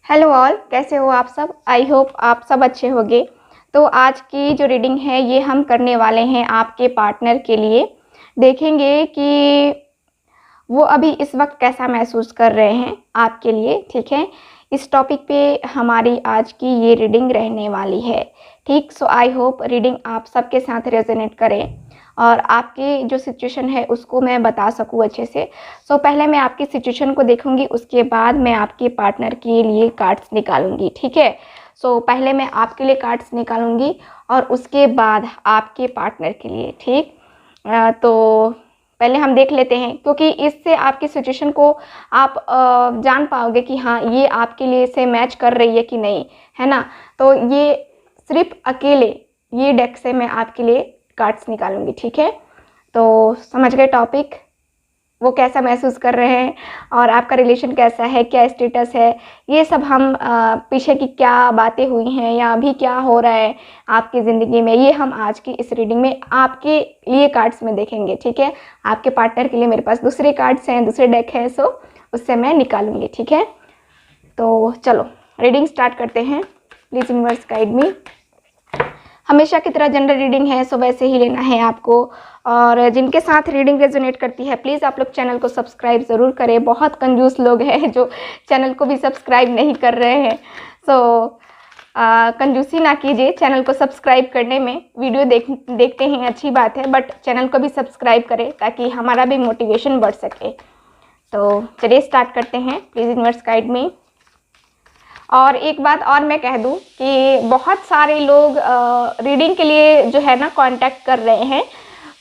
Hello all, कैसे हो आप सब। आई होप आप सब अच्छे होंगे। तो आज की जो रीडिंग है ये हम करने वाले हैं आपके पार्टनर के लिए। देखेंगे कि वो अभी इस वक्त कैसा महसूस कर रहे हैं आपके लिए। ठीक है, इस टॉपिक पे हमारी आज की ये रीडिंग रहने वाली है। ठीक, सो आई होप रीडिंग आप सबके साथ रेजोनेट करें और आपकी जो सिचुएशन है उसको मैं बता सकूँ अच्छे से। सो पहले मैं आपकी सिचुएशन को देखूंगी, उसके बाद मैं आपके पार्टनर के लिए कार्ड्स निकालूंगी। ठीक है, सो पहले मैं आपके लिए कार्ड्स निकालूंगी और उसके बाद आपके पार्टनर के लिए। ठीक, तो पहले हम देख लेते हैं, क्योंकि इससे आपकी सिचुएशन को आप जान पाओगे कि हाँ ये आपके लिए से मैच कर रही है कि नहीं, है ना। तो ये सिर्फ अकेले ये डेक से मैं आपके लिए कार्ड्स निकालूंगी। ठीक है, तो समझ गए टॉपिक, वो कैसा महसूस कर रहे हैं और आपका रिलेशन कैसा है, क्या स्टेटस है, ये सब हम पीछे की क्या बातें हुई हैं या अभी क्या हो रहा है आपकी ज़िंदगी में, ये हम आज की इस रीडिंग में आपके लिए कार्ड्स में देखेंगे। ठीक है, आपके पार्टनर के लिए मेरे पास दूसरे कार्ड्स हैं, दूसरे डेक है, सो उससे मैं निकालूंगी। ठीक है, तो चलो रीडिंग स्टार्ट करते हैं। प्लीज़ यूनिवर्स गाइड मी। हमेशा की तरह जनरल रीडिंग है, सो वैसे ही लेना है आपको। और जिनके साथ रीडिंग रेजोनेट करती है प्लीज़ आप लोग चैनल को सब्सक्राइब ज़रूर करें। बहुत कंजूस लोग हैं जो चैनल को भी सब्सक्राइब नहीं कर रहे हैं। सो कंजूसी ना कीजिए चैनल को सब्सक्राइब करने में। वीडियो देखते हैं अच्छी बात है, बट चैनल को भी सब्सक्राइब करें ताकि हमारा भी मोटिवेशन बढ़ सके। तो चलिए स्टार्ट करते हैं। प्लीज़ यूनिवर्स गाइड मी। और एक बात और मैं कह दूं कि बहुत सारे लोग रीडिंग के लिए जो है ना कांटेक्ट कर रहे हैं,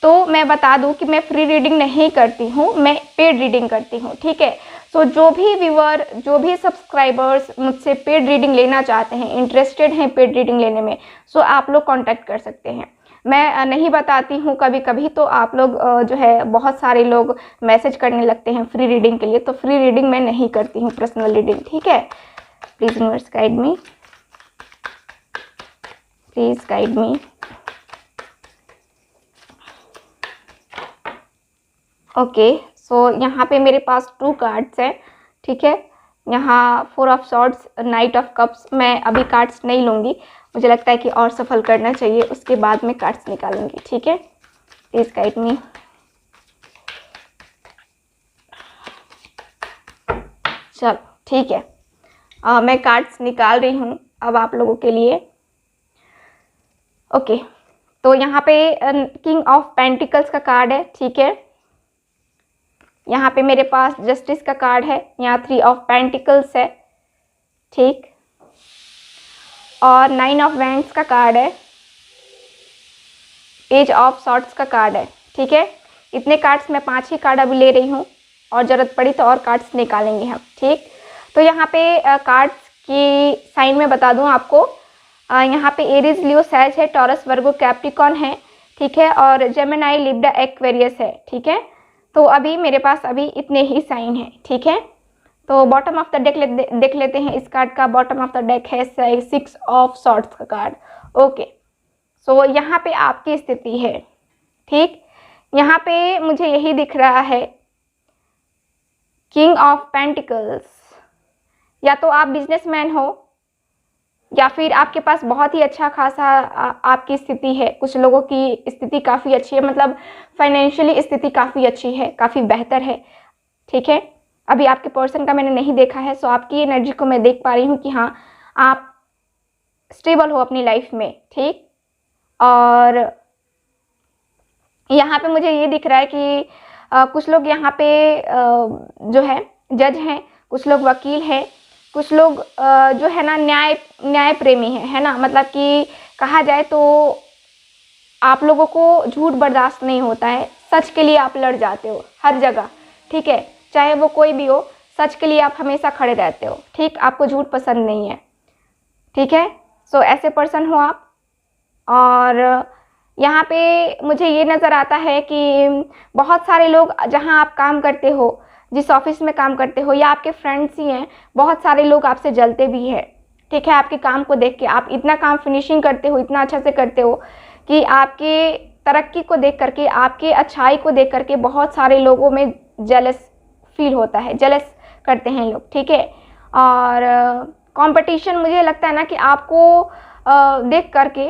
तो मैं बता दूं कि मैं फ्री रीडिंग नहीं करती हूं, मैं पेड रीडिंग करती हूं। ठीक है, सो जो भी व्यूअर, जो भी सब्सक्राइबर्स मुझसे पेड रीडिंग लेना चाहते हैं, इंटरेस्टेड हैं पेड रीडिंग लेने में, सो आप लोग कांटेक्ट कर सकते हैं। मैं नहीं बताती हूँ कभी कभी, तो आप लोग जो है बहुत सारे लोग मैसेज करने लगते हैं फ्री रीडिंग के लिए, तो फ्री रीडिंग मैं नहीं करती हूँ, पर्सनल रीडिंग। ठीक है, please universe guide me, please guide me. Okay, so यहाँ पे मेरे पास 2 कार्ड्स हैं। ठीक है, यहाँ 4 of swords, night of cups. मैं अभी कार्ड्स नहीं लूँगी, मुझे लगता है कि और सफल करना चाहिए, उसके बाद मैं कार्ड्स निकालूंगी। ठीक है, प्लीज गाइड मी। चलो ठीक है, मैं कार्ड्स निकाल रही हूँ अब आप लोगों के लिए। ओके, तो यहाँ पे किंग ऑफ पेंटिकल्स का कार्ड है। ठीक है, यहाँ पे मेरे पास जस्टिस का कार्ड है, यहाँ 3 ऑफ पेंटिकल्स है। ठीक, और 9 ऑफ वैंड्स का कार्ड है, पेज ऑफ सॉर्ड्स का कार्ड है। ठीक है, इतने कार्ड्स, मैं 5 ही कार्ड अभी ले रही हूँ और ज़रूरत पड़ी तो और कार्ड्स निकालेंगे हम। ठीक, तो यहाँ पे कार्ड्स की साइन में बता दूँ आपको, यहाँ पे एरीज, लियो, सैज है, टॉरस, वर्गो, कैप्रिकॉन है। ठीक है, और जेमिनाई, लिब्रा, एक्वेरियस है। ठीक है, तो अभी मेरे पास अभी इतने ही साइन हैं। ठीक है, तो बॉटम ऑफ द डेक देख लेते हैं। इस कार्ड का बॉटम ऑफ द डेक है 6 ऑफ सॉर्ड्स का कार्ड। ओके, सो यहाँ पे आपकी स्थिति है। ठीक, यहाँ पे मुझे यही दिख रहा है, किंग ऑफ पेंटिकल्स। या तो आप बिजनेसमैन हो या फिर आपके पास बहुत ही अच्छा खासा आपकी स्थिति है। कुछ लोगों की स्थिति काफ़ी अच्छी है, मतलब फाइनेंशियली स्थिति काफ़ी अच्छी है, काफ़ी बेहतर है। ठीक है, अभी आपके पर्सन का मैंने नहीं देखा है, सो आपकी एनर्जी को मैं देख पा रही हूँ कि हाँ आप स्टेबल हो अपनी लाइफ में। ठीक, और यहाँ पे मुझे ये दिख रहा है कि कुछ लोग यहाँ पे जो है जज हैं, कुछ लोग वकील हैं, कुछ लोग जो है ना न्याय प्रेमी है ना। मतलब कि कहा जाए तो आप लोगों को झूठ बर्दाश्त नहीं होता है, सच के लिए आप लड़ जाते हो हर जगह। ठीक है, चाहे वो कोई भी हो, सच के लिए आप हमेशा खड़े रहते हो। ठीक, आपको झूठ पसंद नहीं है। ठीक है, सो ऐसे पर्सन हो आप। और यहाँ पे मुझे ये नज़र आता है कि बहुत सारे लोग जहाँ आप काम करते हो, जिस ऑफिस में काम करते हो, या आपके फ्रेंड्स ही हैं, बहुत सारे लोग आपसे जलते भी हैं। ठीक है, आपके काम को देख के, आप इतना काम फिनिशिंग करते हो, इतना अच्छा से करते हो कि आपके तरक्की को देख करके, आपके अच्छाई को देख करके बहुत सारे लोगों में जेलस फील होता है, जेलस करते हैं लोग। ठीक है, और कंपटीशन मुझे लगता है ना कि आपको देख करके,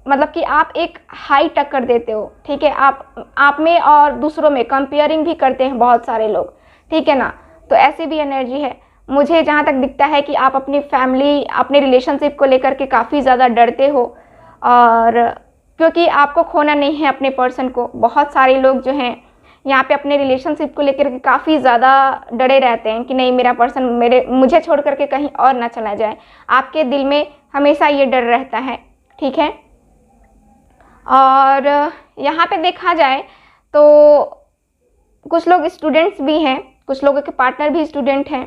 मतलब कि आप एक हाई टक्कर देते हो, ठीक है, आप में और दूसरों में कंपेयरिंग भी करते हैं बहुत सारे लोग, ठीक है ना। तो ऐसी भी एनर्जी है। मुझे जहाँ तक दिखता है कि आप अपनी फैमिली, अपने रिलेशनशिप को लेकर के काफ़ी ज़्यादा डरते हो, और क्योंकि आपको खोना नहीं है अपने पर्सन को। बहुत सारे लोग जो हैं यहाँ पे अपने रिलेशनशिप को लेकर के काफ़ी ज़्यादा डरे रहते हैं कि नहीं, मेरा पर्सन मुझे छोड़ करके कहीं और ना चला जाए। आपके दिल में हमेशा ये डर रहता है, ठीक है। और यहाँ पे देखा जाए तो कुछ लोग स्टूडेंट्स भी हैं, कुछ लोगों के पार्टनर भी स्टूडेंट हैं,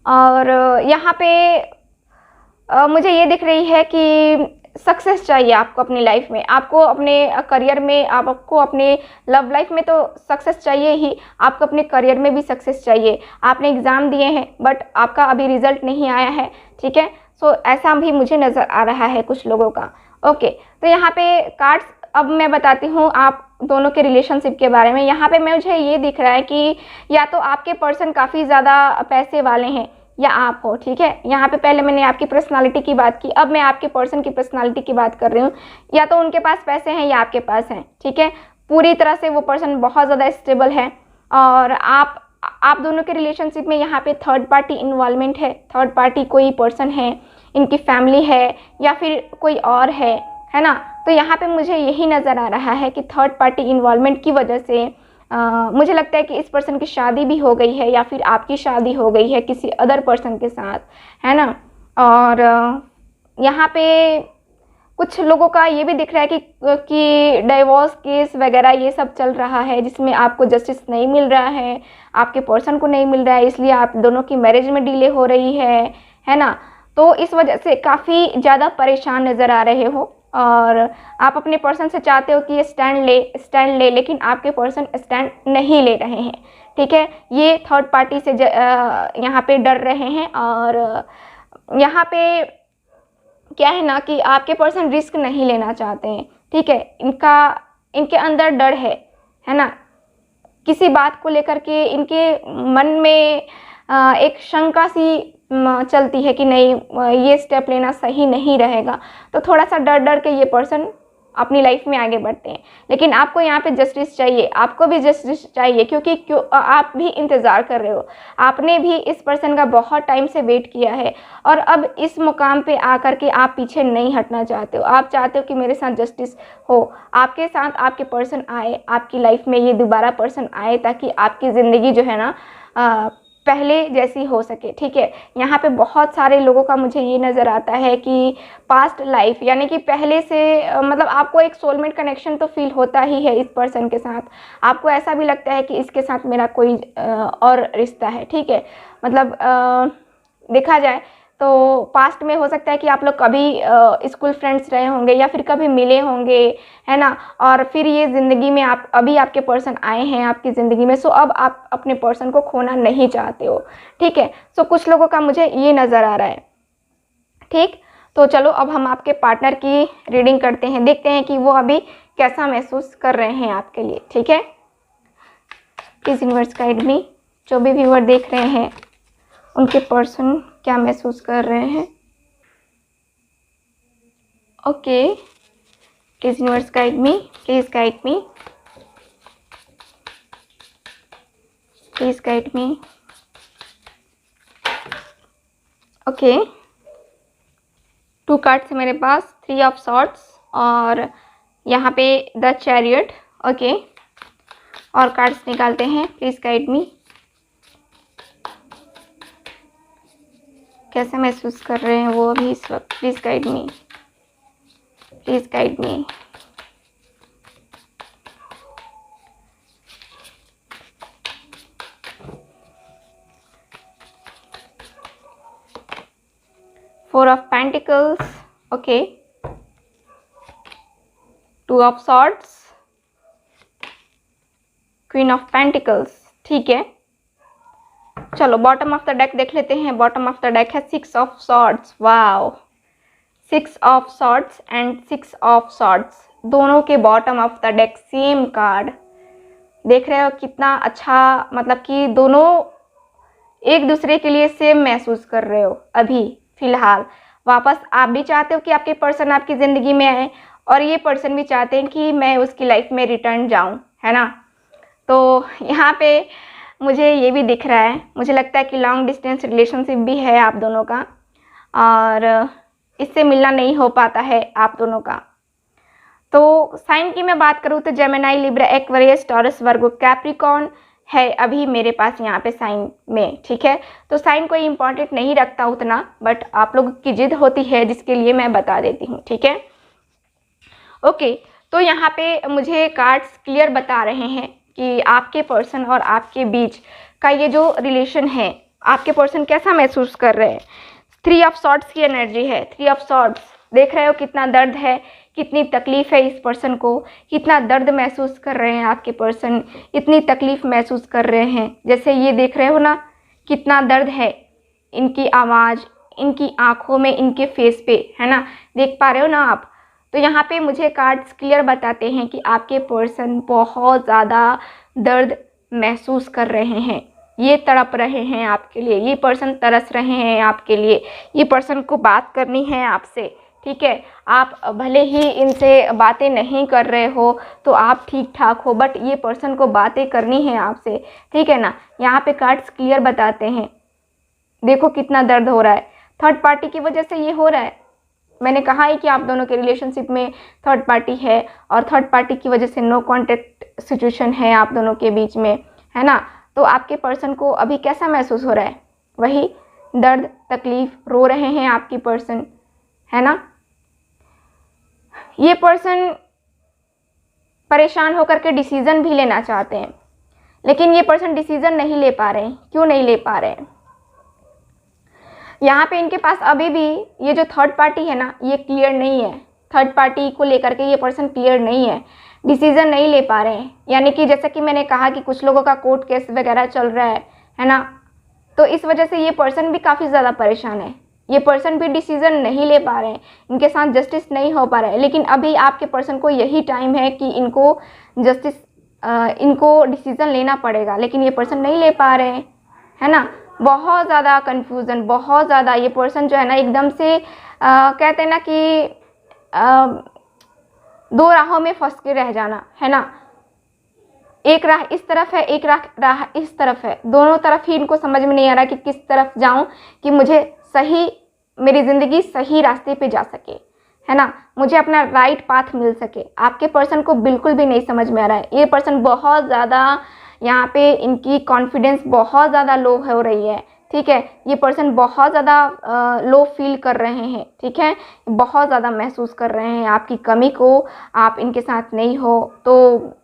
और यहाँ पे मुझे ये दिख रही है कि सक्सेस चाहिए आपको अपनी लाइफ में, आपको अपने करियर में, आपको अपने लव लाइफ में तो सक्सेस चाहिए ही, आपको अपने करियर में भी सक्सेस चाहिए। आपने एग्ज़ाम दिए हैं बट आपका अभी रिज़ल्ट नहीं आया है, ठीक है। सो ऐसा भी मुझे नज़र आ रहा है कुछ लोगों का। ओके, तो यहाँ पे कार्ड्स अब मैं बताती हूँ आप दोनों के रिलेशनशिप के बारे में। यहाँ पे मुझे ये दिख रहा है कि या तो आपके पर्सन काफ़ी ज़्यादा पैसे वाले हैं या आप हो, ठीक है। यहाँ पे पहले मैंने आपकी पर्सनालिटी की बात की, अब मैं आपके पर्सन की पर्सनालिटी की बात कर रही हूँ। या तो उनके पास पैसे हैं या आपके पास हैं, ठीक है। पूरी तरह से वो पर्सन बहुत ज़्यादा स्टेबल है, और आप दोनों के रिलेशनशिप में यहाँ पे थर्ड पार्टी इन्वॉल्वमेंट है। थर्ड पार्टी कोई पर्सन है, इनकी फैमिली है या फिर कोई और है ना। तो यहाँ पे मुझे यही नज़र आ रहा है कि थर्ड पार्टी इन्वॉल्वमेंट की वजह से मुझे लगता है कि इस पर्सन की शादी भी हो गई है या फिर आपकी शादी हो गई है किसी अदर पर्सन के साथ, है ना। और यहाँ पे कुछ लोगों का ये भी दिख रहा है कि डाइवोर्स केस वगैरह ये सब चल रहा है, जिसमें आपको जस्टिस नहीं मिल रहा है, आपके पर्सन को नहीं मिल रहा है, इसलिए आप दोनों की मैरिज में डिले हो रही है ना। तो इस वजह से काफ़ी ज़्यादा परेशान नज़र आ रहे हो, और आप अपने पर्सन से चाहते हो कि ये स्टैंड ले, लेकिन आपके पर्सन स्टैंड नहीं ले रहे हैं, ठीक है। ये थर्ड पार्टी से यहाँ पे डर रहे हैं, और यहाँ पे क्या है ना कि आपके पर्सन रिस्क नहीं लेना चाहते हैं, ठीक है। इनके अंदर डर है ना। किसी बात को लेकर के इनके मन में एक शंका सी चलती है कि नहीं, ये स्टेप लेना सही नहीं रहेगा। तो थोड़ा सा डर डर के ये पर्सन अपनी लाइफ में आगे बढ़ते हैं। लेकिन आपको यहाँ पे जस्टिस चाहिए, आपको भी जस्टिस चाहिए, क्योंकि आप भी इंतज़ार कर रहे हो। आपने भी इस पर्सन का बहुत टाइम से वेट किया है, और अब इस मुकाम पे आकर के आप पीछे नहीं हटना चाहते हो। आप चाहते हो कि मेरे साथ जस्टिस हो, आपके साथ आपके पर्सन आए, आपकी लाइफ में ये दोबारा पर्सन आए, ताकि आपकी ज़िंदगी जो है ना पहले जैसी हो सके, ठीक है। यहाँ पे बहुत सारे लोगों का मुझे ये नज़र आता है कि पास्ट लाइफ, यानी कि पहले से मतलब आपको एक सोलमेट कनेक्शन तो फील होता ही है इस पर्सन के साथ। आपको ऐसा भी लगता है कि इसके साथ मेरा कोई और रिश्ता है, ठीक है। मतलब देखा जाए तो पास्ट में हो सकता है कि आप लोग कभी स्कूल फ्रेंड्स रहे होंगे या फिर कभी मिले होंगे, है ना। और फिर ये ज़िंदगी में अभी आपके पर्सन आए हैं आपकी ज़िंदगी में, सो अब आप अपने पर्सन को खोना नहीं चाहते हो, ठीक है। सो कुछ लोगों का मुझे ये नज़र आ रहा है, ठीक। तो चलो अब हम आपके पार्टनर की रीडिंग करते हैं, देखते हैं कि वो अभी कैसा महसूस कर रहे हैं आपके लिए, ठीक है। प्लीज़ यूनिवर्स गाइड मी। जो भी व्यूअर देख रहे हैं उनके पर्सन क्या महसूस कर रहे हैं। Okay, please universe guide me, please guide me, please guide me. Okay, 2 cards है मेरे पास, 3 ऑफ सॉर्ड्स और यहाँ पे द चैरियट। ओके, और कार्ड्स निकालते हैं। प्लीज़ गाइड मी, कैसा महसूस कर रहे हैं वो अभी इस वक्त। Please guide me, please guide me. Four of Pentacles, okay. 2 of Swords, Queen of Pentacles, ठीक है। चलो बॉटम ऑफ द डेक देख लेते हैं। बॉटम ऑफ द डेक है 6 of swords. Wow, 6 of swords and 6 of swords, दोनों के bottom of the deck same card. देख रहे हो कितना अच्छा, मतलब कि दोनों एक दूसरे के लिए सेम महसूस कर रहे हो अभी, फ़िलहाल। वापस आप भी चाहते हो कि आपके पर्सन आपकी ज़िंदगी में आए और ये पर्सन भी चाहते हैं कि मैं उसकी लाइफ में रिटर्न जाऊँ, है ना। तो यहाँ पे मुझे ये भी दिख रहा है, मुझे लगता है कि लॉन्ग डिस्टेंस रिलेशनशिप भी है आप दोनों का और इससे मिलना नहीं हो पाता है आप दोनों का। तो साइन की मैं बात करूँ तो जेमिनी, लिब्रा, एक्वेरियस, टॉरस, वर्गो, कैप्रिकॉर्न है अभी मेरे पास यहाँ पे साइन में, ठीक है। तो साइन कोई इम्पोर्टेंट नहीं रखता उतना, बट आप लोगों की जिद होती है जिसके लिए मैं बता देती हूँ, ठीक है। ओके, तो यहाँ पे मुझे कार्ड्स क्लियर बता रहे हैं कि आपके पर्सन और आपके बीच का ये जो रिलेशन है, आपके पर्सन कैसा महसूस कर रहे हैं। 3 ऑफ सॉर्ड्स की एनर्जी है। 3 ऑफ सॉर्ड्स, देख रहे हो कितना दर्द है, कितनी तकलीफ़ है इस पर्सन को, कितना दर्द महसूस कर रहे हैं आपके पर्सन, इतनी तकलीफ़ महसूस कर रहे हैं। जैसे ये देख रहे हो ना, कितना दर्द है इनकी आवाज़, इनकी आँखों में, इनके फेस पे, है ना, देख पा रहे हो ना आप। तो यहाँ पे मुझे कार्ड्स क्लियर बताते हैं कि आपके पर्सन बहुत ज़्यादा दर्द महसूस कर रहे हैं, ये तड़प रहे हैं आपके लिए, ये पर्सन तरस रहे हैं आपके लिए, ये पर्सन को बात करनी है आपसे, ठीक है। आप भले ही इनसे बातें नहीं कर रहे हो तो आप ठीक ठाक हो, बट ये पर्सन को बातें करनी है आपसे, ठीक है ना। यहाँ पे कार्ड्स क्लियर बताते हैं, देखो कितना दर्द हो रहा है, थर्ड पार्टी की वजह से ये हो रहा है। मैंने कहा है कि आप दोनों के रिलेशनशिप में थर्ड पार्टी है और थर्ड पार्टी की वजह से नो कॉन्टेक्ट सिचुएशन है आप दोनों के बीच में, है ना। तो आपके पर्सन को अभी कैसा महसूस हो रहा है, वही दर्द, तकलीफ, रो रहे हैं आपकी पर्सन, है ना। ये पर्सन परेशान होकर के डिसीज़न भी लेना चाहते हैं, लेकिन ये पर्सन डिसीज़न नहीं ले पा रहे हैं। क्यों नहीं ले पा रहे हैं, यहाँ पे इनके पास अभी भी ये जो थर्ड पार्टी है ना, ये क्लियर नहीं है। थर्ड पार्टी को लेकर के ये पर्सन क्लियर नहीं है, डिसीज़न नहीं ले पा रहे हैं। यानी कि जैसा कि मैंने कहा कि कुछ लोगों का कोर्ट केस वगैरह चल रहा है ना। तो इस वजह से ये पर्सन भी काफ़ी ज़्यादा परेशान है, ये पर्सन भी डिसीज़न नहीं ले पा रहे हैं, इनके साथ जस्टिस नहीं हो पा रहा है। लेकिन अभी आपके पर्सन को यही टाइम है कि इनको जस्टिस, इनको डिसीज़न लेना पड़ेगा, लेकिन ये पर्सन नहीं ले पा रहे हैं, है ना। बहुत ज़्यादा कन्फ्यूज़न, बहुत ज़्यादा ये पर्सन जो है ना एकदम से कहते हैं ना कि दो राहों में फंस के रह जाना, है ना। एक राह इस तरफ है, एक राह इस तरफ है, दोनों तरफ ही इनको समझ में नहीं आ रहा कि किस तरफ जाऊं कि मुझे सही, मेरी ज़िंदगी सही रास्ते पे जा सके, है ना, मुझे अपना राइट पाथ मिल सके। आपके पर्सन को बिल्कुल भी नहीं समझ में आ रहा है। ये पर्सन बहुत ज़्यादा, यहाँ पे इनकी कॉन्फिडेंस बहुत ज़्यादा लो हो रही है, ठीक है। ये पर्सन बहुत ज़्यादा लो फील कर रहे हैं, ठीक है, बहुत ज़्यादा महसूस कर रहे हैं आपकी कमी को, आप इनके साथ नहीं हो। तो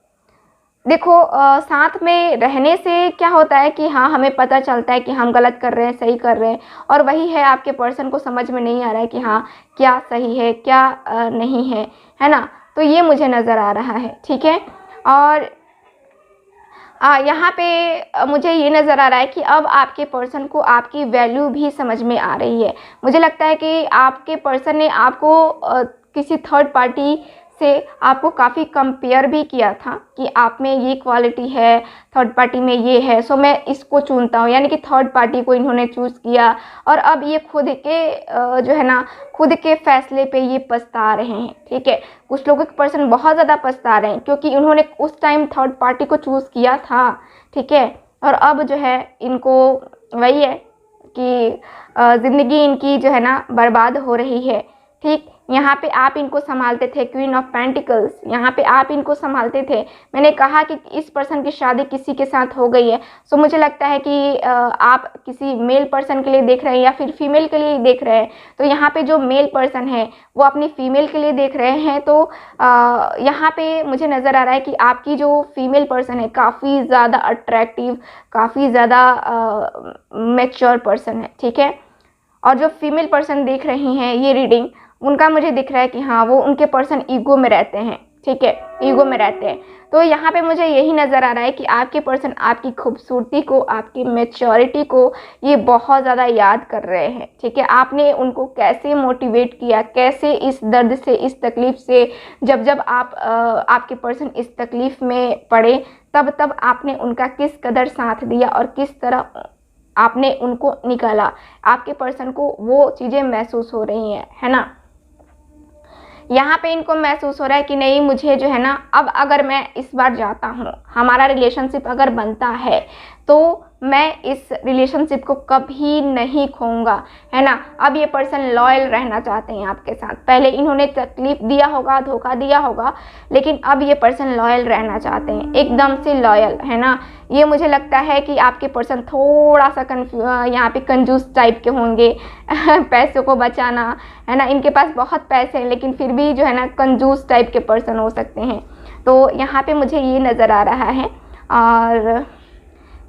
देखो साथ में रहने से क्या होता है कि हाँ, हमें पता चलता है कि हम गलत कर रहे हैं, सही कर रहे हैं, और वही है आपके पर्सन को समझ में नहीं आ रहा है कि हाँ क्या सही है, क्या नहीं है, है ना। तो ये मुझे नज़र आ रहा है, ठीक है। और यहाँ पे मुझे ये नज़र आ रहा है कि अब आपके पर्सन को आपकी वैल्यू भी समझ में आ रही है। मुझे लगता है कि आपके पर्सन ने आपको किसी थर्ड पार्टी से आपको काफ़ी कंपेयर भी किया था कि आप में ये क्वालिटी है, थर्ड पार्टी में ये है, सो मैं इसको चुनता हूँ। यानी कि थर्ड पार्टी को इन्होंने चूज़ किया और अब ये खुद के जो है ना, खुद के फैसले पे ये पछता रहे हैं, ठीक है। कुछ लोगों के पर्सन बहुत ज़्यादा पछता रहे हैं क्योंकि उन्होंने उस टाइम थर्ड पार्टी को चूज़ किया था, ठीक है। और अब जो है इनको वही है कि ज़िंदगी इनकी जो है ना बर्बाद हो रही है, ठीक। यहाँ पे आप इनको संभालते थे, क्वीन ऑफ पेंटिकल्स, यहाँ पे आप इनको संभालते थे। मैंने कहा कि इस पर्सन की शादी किसी के साथ हो गई है, सो मुझे लगता है कि आप किसी मेल पर्सन के लिए देख रहे हैं या फिर फीमेल के लिए देख रहे हैं। तो यहाँ पे जो मेल पर्सन है वो अपनी फीमेल के लिए देख रहे हैं। तो यहाँ पे मुझे नज़र आ रहा है कि आपकी जो फीमेल पर्सन है काफ़ी ज़्यादा अट्रैक्टिव, काफ़ी ज़्यादा मैच्योर पर्सन है, ठीक है। और जो फीमेल पर्सन देख रही हैं ये रीडिंग, उनका मुझे दिख रहा है कि हाँ, वो उनके पर्सन ईगो में रहते हैं, ठीक है, ईगो में रहते हैं। तो यहाँ पे मुझे यही नज़र आ रहा है कि आपके पर्सन आपकी खूबसूरती को, आपकी मैच्योरिटी को ये बहुत ज़्यादा याद कर रहे हैं, ठीक है। आपने उनको कैसे मोटिवेट किया, कैसे इस दर्द से, इस तकलीफ़ से, जब आप आपके पर्सन इस तकलीफ़ में पड़े तब आपने उनका किस कदर साथ दिया और किस तरह आपने उनको निकाला, आपके पर्सन को वो चीज़ें महसूस हो रही हैं, है ना। यहाँ पे इनको महसूस हो रहा है कि नहीं, मुझे जो है ना, अब अगर मैं इस बार जाता हूँ, हमारा रिलेशनशिप अगर बनता है तो मैं इस रिलेशनशिप को कभी नहीं खोऊंगा, है ना। अब ये पर्सन लॉयल रहना चाहते हैं आपके साथ। पहले इन्होंने तकलीफ दिया होगा, धोखा दिया होगा, लेकिन अब ये पर्सन लॉयल रहना चाहते हैं, एकदम से लॉयल, है ना। ये मुझे लगता है कि आपके पर्सन थोड़ा सा यहाँ पे कंजूस टाइप के होंगे पैसों को बचाना, है ना। इनके पास बहुत पैसे हैं लेकिन फिर भी जो है ना कंजूस टाइप के पर्सन हो सकते हैं। तो यहाँ पे मुझे ये नज़र आ रहा है, और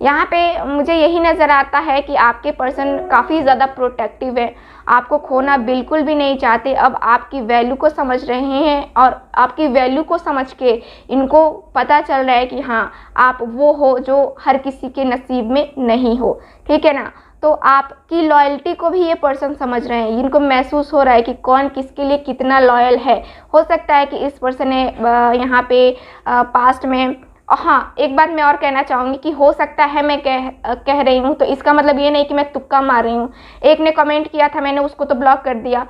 यहाँ पे मुझे यही नज़र आता है कि आपके पर्सन काफ़ी ज़्यादा प्रोटेक्टिव है, आपको खोना बिल्कुल भी नहीं चाहते। अब आपकी वैल्यू को समझ रहे हैं, और आपकी वैल्यू को समझ के इनको पता चल रहा है कि हाँ, आप वो हो जो हर किसी के नसीब में नहीं हो, ठीक है ना। तो आपकी लॉयल्टी को भी ये पर्सन समझ रहे हैं, इनको महसूस हो रहा है कि कौन किसके लिए कितना लॉयल है। हो सकता है कि इस पर्सन ने यहाँ पे पास्ट में, हाँ, एक बात मैं और कहना चाहूँगी कि हो सकता है मैं कह रही हूँ, तो इसका मतलब ये नहीं कि मैं तुक्का मार रही हूँ। एक ने कमेंट किया था, मैंने उसको तो ब्लॉक कर दिया।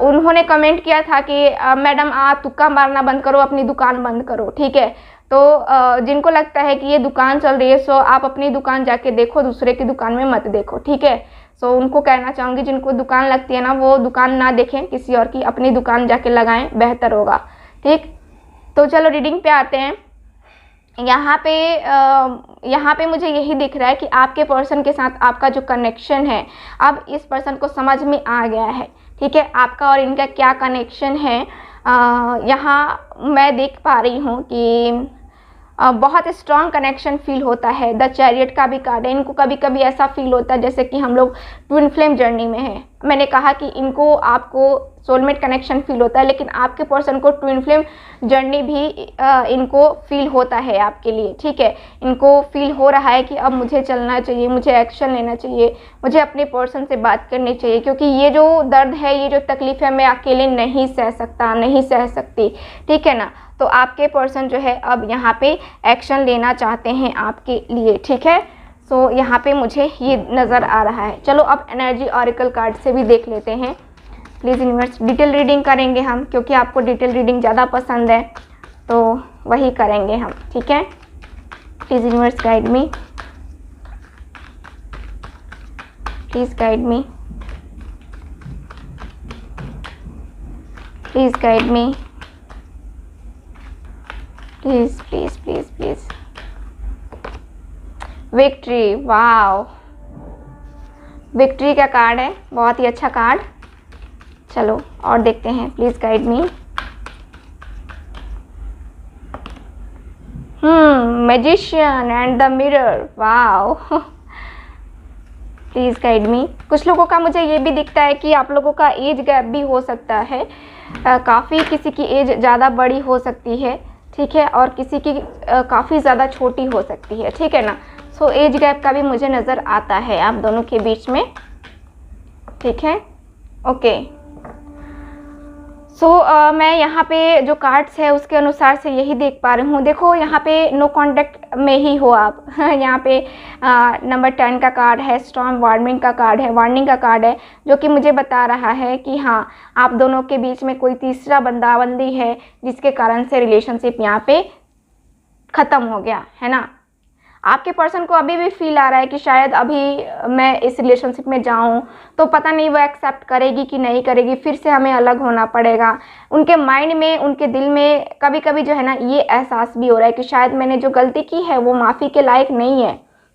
उन्होंने कमेंट किया था कि मैडम आप तुक्का मारना बंद करो, अपनी दुकान बंद करो, ठीक है। तो जिनको लगता है कि ये दुकान चल रही है, सो आप अपनी दुकान जाके देखो, दूसरे की दुकान में मत देखो, ठीक है। सो उनको कहना चाहूँगी जिनको दुकान लगती है ना, वो दुकान ना देखें, किसी और की अपनी दुकान जाके लगाएं, बेहतर होगा, ठीक। तो चलो रीडिंग पे आते हैं। यहाँ पे मुझे यही दिख रहा है कि आपके पर्सन के साथ आपका जो कनेक्शन है, अब इस पर्सन को समझ में आ गया है, ठीक है, आपका और इनका क्या कनेक्शन है। यहाँ मैं देख पा रही हूँ कि बहुत स्ट्रॉन्ग कनेक्शन फील होता है। द चैरियट का भी कार्ड है। इनको कभी कभी ऐसा फील होता है जैसे कि हम लोग ट्विन फ्लेम जर्नी में हैं। मैंने कहा कि इनको आपको सोलमेट कनेक्शन फील होता है, लेकिन आपके पर्सन को ट्विन फ्लेम जर्नी भी इनको फील होता है आपके लिए, ठीक है। इनको फील हो रहा है कि अब मुझे चलना चाहिए, मुझे एक्शन लेना चाहिए, मुझे अपने पर्सन से बात करनी चाहिए, क्योंकि ये जो दर्द है, ये जो तकलीफ है, मैं अकेले नहीं सह सकता, नहीं सह सकती, ठीक है ना। तो आपके पर्सन जो है अब यहाँ पे एक्शन लेना चाहते हैं आपके लिए, ठीक है। सो यहाँ पे मुझे ये नज़र आ रहा है। चलो अब एनर्जी ऑरिकल कार्ड से भी देख लेते हैं। प्लीज़ यूनिवर्स, डिटेल रीडिंग करेंगे हम, क्योंकि आपको डिटेल रीडिंग ज़्यादा पसंद है, तो वही करेंगे हम, ठीक है। Please universe guide me, please guide me, please guide me, please please please please. Victory, wow, victory का कार्ड है, बहुत ही अच्छा कार्ड। चलो और देखते हैं, please guide me. Magician and the mirror, wow please guide me. कुछ लोगों का मुझे ये भी दिखता है कि आप लोगों का एज गैप भी हो सकता है, काफ़ी किसी की एज ज़्यादा बड़ी हो सकती है, ठीक है, और किसी की काफ़ी ज़्यादा छोटी हो सकती है, ठीक है ना। सो एज गैप का भी मुझे नज़र आता है आप दोनों के बीच में, ठीक है, ओके। सो मैं यहाँ पे जो कार्ड्स है उसके अनुसार से यही देख पा रही हूँ। देखो यहाँ पे नो कांटेक्ट में ही हो आप यहाँ पे नंबर 10 का कार्ड है, स्टॉर्म वार्निंग का कार्ड है, वार्निंग का कार्ड है, जो कि मुझे बता रहा है कि हाँ, आप दोनों के बीच में कोई तीसरा बंदी है, जिसके कारण से रिलेशनशिप यहाँ पे ख़त्म हो गया, है ना। आपके पर्सन को अभी भी फील आ रहा है कि शायद अभी मैं इस रिलेशनशिप में जाऊं तो पता नहीं वो एक्सेप्ट करेगी कि नहीं करेगी, फिर से हमें अलग होना पड़ेगा। उनके माइंड में, उनके दिल में कभी कभी जो है ना, ये एहसास भी हो रहा है कि शायद मैंने जो गलती की है वो माफ़ी के लायक नहीं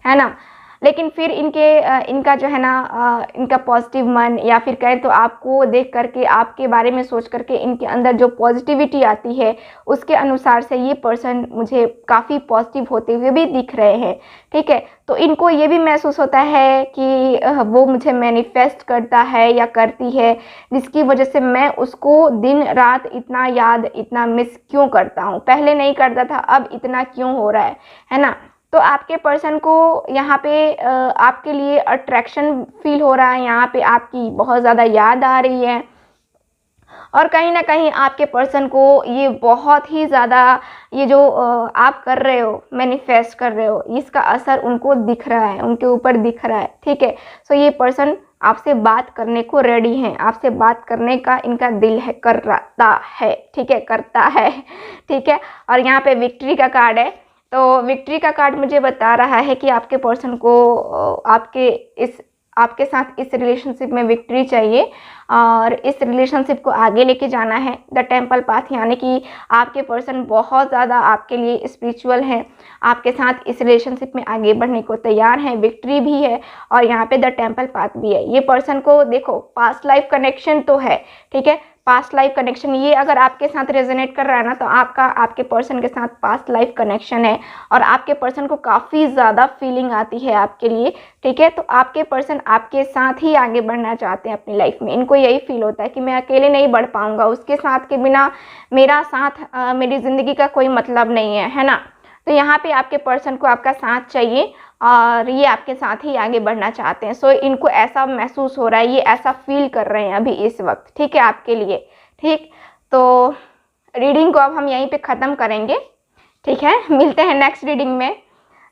है ना। लेकिन फिर इनका जो है ना, इनका पॉजिटिव मन, या फिर कहें तो आपको देख करके, आपके बारे में सोच करके इनके अंदर जो पॉजिटिविटी आती है, उसके अनुसार से ये पर्सन मुझे काफ़ी पॉजिटिव होते हुए भी दिख रहे हैं, ठीक है। तो इनको ये भी महसूस होता है कि वो मुझे मैनिफेस्ट करता है या करती है, जिसकी वजह से मैं उसको दिन रात इतना याद, इतना मिस क्यों करता हूँ। पहले नहीं करता था, अब इतना क्यों हो रहा है ना। तो आपके पर्सन को यहाँ पे आपके लिए अट्रैक्शन फील हो रहा है, यहाँ पे आपकी बहुत ज़्यादा याद आ रही है, और कहीं ना कहीं आपके पर्सन को ये बहुत ही ज़्यादा ये जो आप कर रहे हो, मैनिफेस्ट कर रहे हो, इसका असर उनको दिख रहा है, उनके ऊपर दिख रहा है। ठीक है, सो ये पर्सन आपसे बात करने को रेडी हैं, आपसे बात करने का इनका दिल है, करता है। ठीक है, करता है। ठीक है, और यहाँ पे विक्ट्री का कार्ड है, तो विक्ट्री का कार्ड मुझे बता रहा है कि आपके पर्सन को आपके साथ इस रिलेशनशिप में विक्ट्री चाहिए और इस रिलेशनशिप को आगे लेके जाना है। द टेम्पल पाथ, यानी कि आपके पर्सन बहुत ज़्यादा आपके लिए स्पिरिचुअल हैं, आपके साथ इस रिलेशनशिप में आगे बढ़ने को तैयार हैं, विक्ट्री भी है और यहाँ पे द टेम्पल पाथ भी है। ये पर्सन को देखो पास्ट लाइफ कनेक्शन तो है, ठीक है, पास्ट लाइफ कनेक्शन, ये अगर आपके साथ रेजोनेट कर रहा है ना, तो आपके पर्सन के साथ पास्ट लाइफ कनेक्शन है और आपके पर्सन को काफ़ी ज़्यादा फीलिंग आती है आपके लिए। ठीक है, तो आपके पर्सन आपके साथ ही आगे बढ़ना चाहते हैं अपनी लाइफ में। इनको यही फील होता है कि मैं अकेले नहीं बढ़ पाऊंगा, उसके साथ के बिना मेरा साथ मेरी ज़िंदगी का कोई मतलब नहीं है ना। तो यहाँ पे आपके पर्सन को आपका साथ चाहिए और ये आपके साथ ही आगे बढ़ना चाहते हैं। सो इनको ऐसा महसूस हो रहा है, ये ऐसा फील कर रहे हैं अभी इस वक्त। ठीक है, आपके लिए। ठीक, तो रीडिंग को अब हम यहीं पे ख़त्म करेंगे। ठीक है, मिलते हैं नेक्स्ट रीडिंग में।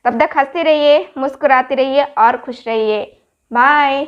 तब तक हंसते रहिए, मुस्कुराते रहिए और खुश रहिए। बाय।